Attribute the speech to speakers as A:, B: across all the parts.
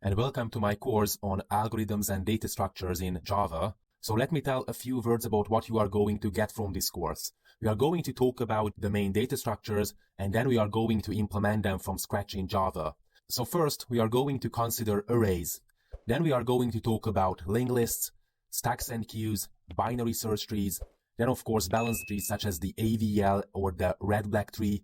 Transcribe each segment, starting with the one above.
A: and welcome to my course on algorithms and data structures in Java. So let me tell a few words about what you are going to get from this course. We are going to talk about the main data structures, and then we are going to implement them from scratch in Java. So first, we are going to consider arrays. Then we are going to talk about linked lists, stacks and queues, binary search trees, then of course balanced trees such as the AVL or the red-black tree.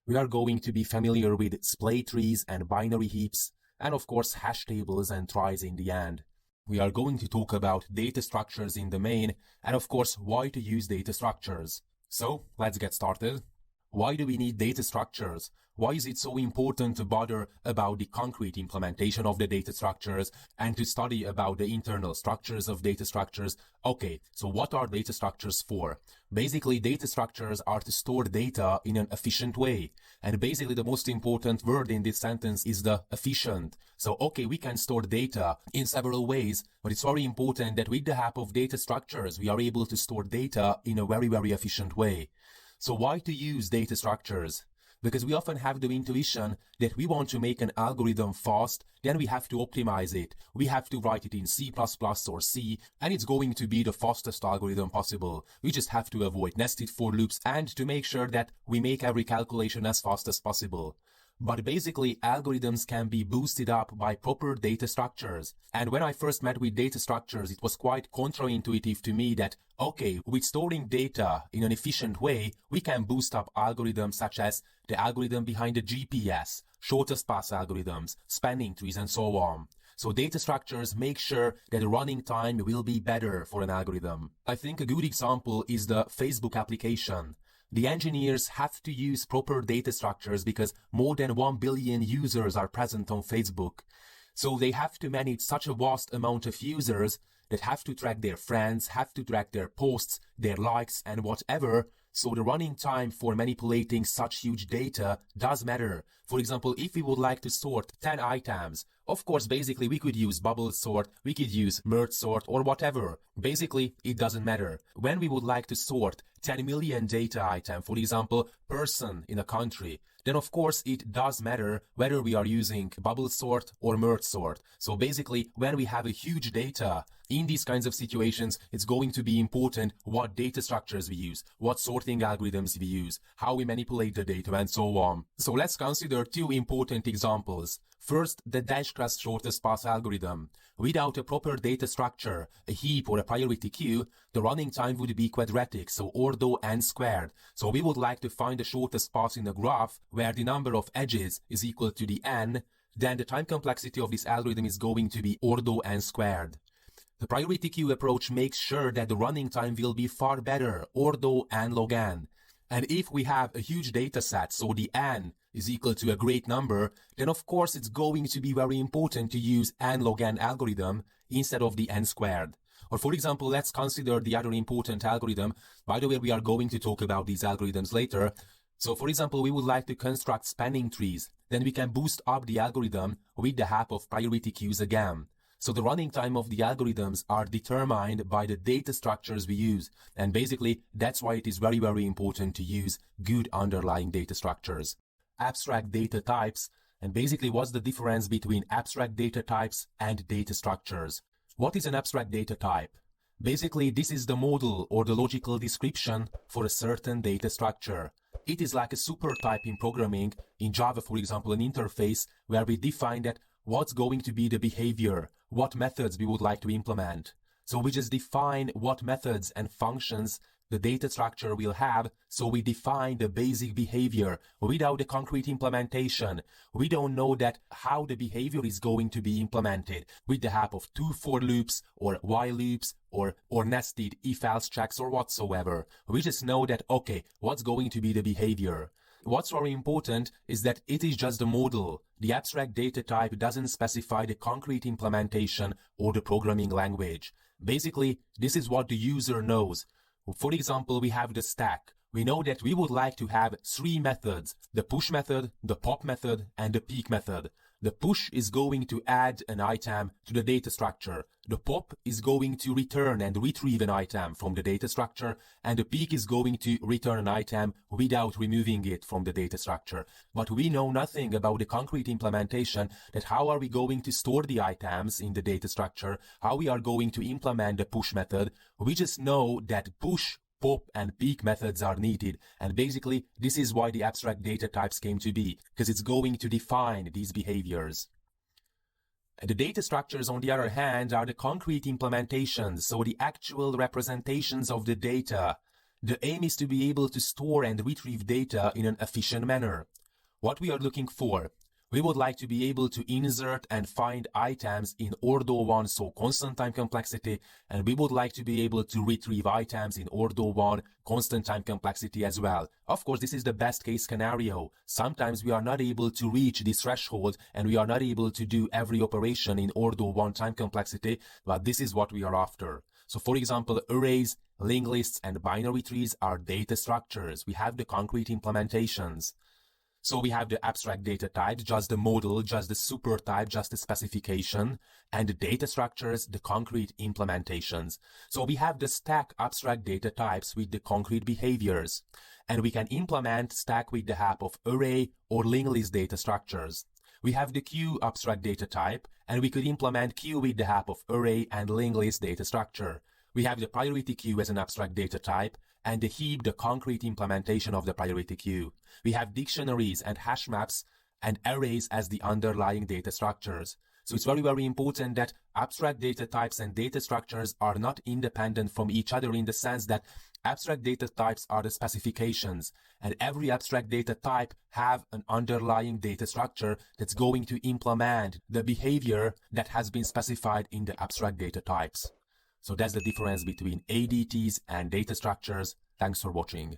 A: We are going to be familiar with splay trees and binary heaps, and of course hash tables and tries in the end. We are going to talk about data structures in the main, and of course why to use data structures. So let's get started. Why do we need data structures? Why is it so important to bother about the concrete implementation of the data structures and to study about the internal structures of data structures? Okay, so what are data structures for? Basically, data structures are to store data in an efficient way. And basically, the most important word in this sentence is the efficient. So, okay, we can store data in several ways, but it's very important that with the help of data structures, we are able to store data in a very, very efficient way. So why to use data structures? Because we often have the intuition that we want to make an algorithm fast, then we have to optimize it. We have to write it in C++ or C, and it's going to be the fastest algorithm possible. We just have to avoid nested for loops and to make sure that we make every calculation as fast as possible. But basically, algorithms can be boosted up by proper data structures. And when I first met with data structures, it was quite counterintuitive to me that, okay, with storing data in an efficient way, we can boost up algorithms such as the algorithm behind the GPS, shortest path algorithms, spanning trees, and so on. So data structures make sure that the running time will be better for an algorithm. I think a good example is the Facebook application. The engineers have to use proper data structures because more than 1 billion users are present on Facebook. So they have to manage such a vast amount of users that have to track their friends, have to track their posts, their likes and whatever. So the running time for manipulating such huge data does matter. For example, if we would like to sort 10 items, of course, basically we could use bubble sort, we could use merge sort or whatever. Basically, it doesn't matter. When we would like to sort 10 million data item, for example, person in a country, then of course it does matter whether we are using bubble sort or merge sort. So basically, when we have a huge data, in these kinds of situations, it's going to be important what data structures we use, what sorting algorithms we use, how we manipulate the data, and so on. So let's consider two important examples. First, the dash-class shortest path algorithm. Without a proper data structure, a heap or a priority queue, the running time would be quadratic, so ordo n squared. So we would like to find the shortest path in a graph where the number of edges is equal to the n, then the time complexity of this algorithm is going to be ordo n squared. The priority queue approach makes sure that the running time will be far better, ordo n log n. And if we have a huge data set, so the n is equal to a great number, then of course it's going to be very important to use n log n algorithm instead of the n squared. Or for example, let's consider the other important algorithm. By the way, we are going to talk about these algorithms later. So for example, we would like to construct spanning trees. Then we can boost up the algorithm with the help of priority queues again. So the running time of the algorithms are determined by the data structures we use. And basically, that's why it is very, very important to use good underlying data structures. Abstract data types, and basically what's the difference between abstract data types and data structures? What is an abstract data type? Basically, this is the model or the logical description for a certain data structure. It is like a super type in programming, in Java for example, an interface where we define that what's going to be the behavior, what methods we would like to implement. So we just define what methods and functions the data structure will have, so we define the basic behavior without a concrete implementation. We don't know that how the behavior is going to be implemented with the help of two for loops or while loops or nested if-else checks or whatsoever. We just know that, okay, what's going to be the behavior. What's very important is that it is just a model. The abstract data type doesn't specify the concrete implementation or the programming language. Basically, this is what the user knows. For example, we have the stack. We know that we would like to have three methods, the push method, the pop method, and the peek method. The push is going to add an item to the data structure. The pop is going to return and retrieve an item from the data structure, and the peek is going to return an item without removing it from the data structure. But we know nothing about the concrete implementation, that how are we going to store the items in the data structure, how we are going to implement the push method. We just know that push, pop and peek methods are needed, and basically this is why the abstract data types came to be, because it's going to define these behaviors. And the data structures, on the other hand, are the concrete implementations, so the actual representations of the data. The aim is to be able to store and retrieve data in an efficient manner. What we are looking for: we would like to be able to insert and find items in order 1, so constant time complexity, and we would like to be able to retrieve items in order 1, constant time complexity as well. Of course, this is the best case scenario. Sometimes we are not able to reach this threshold and we are not able to do every operation in order 1 time complexity, but this is what we are after. So for example, arrays, linked lists, and binary trees are data structures. We have the concrete implementations. So we have the abstract data type, just the model, just the super type, just the specification, and the data structures, the concrete implementations. So we have the stack abstract data types with the concrete behaviors, and we can implement stack with the help of array or linked list data structures. We have the queue abstract data type, and we could implement queue with the help of array and linked list data structure. We have the priority queue as an abstract data type, and the heap, the concrete implementation of the priority queue. We have dictionaries and hash maps and arrays as the underlying data structures. So it's very, very important that abstract data types and data structures are not independent from each other, in the sense that abstract data types are the specifications, and every abstract data type have an underlying data structure that's going to implement the behavior that has been specified in the abstract data types. So that's the difference between ADTs and data structures. Thanks for watching.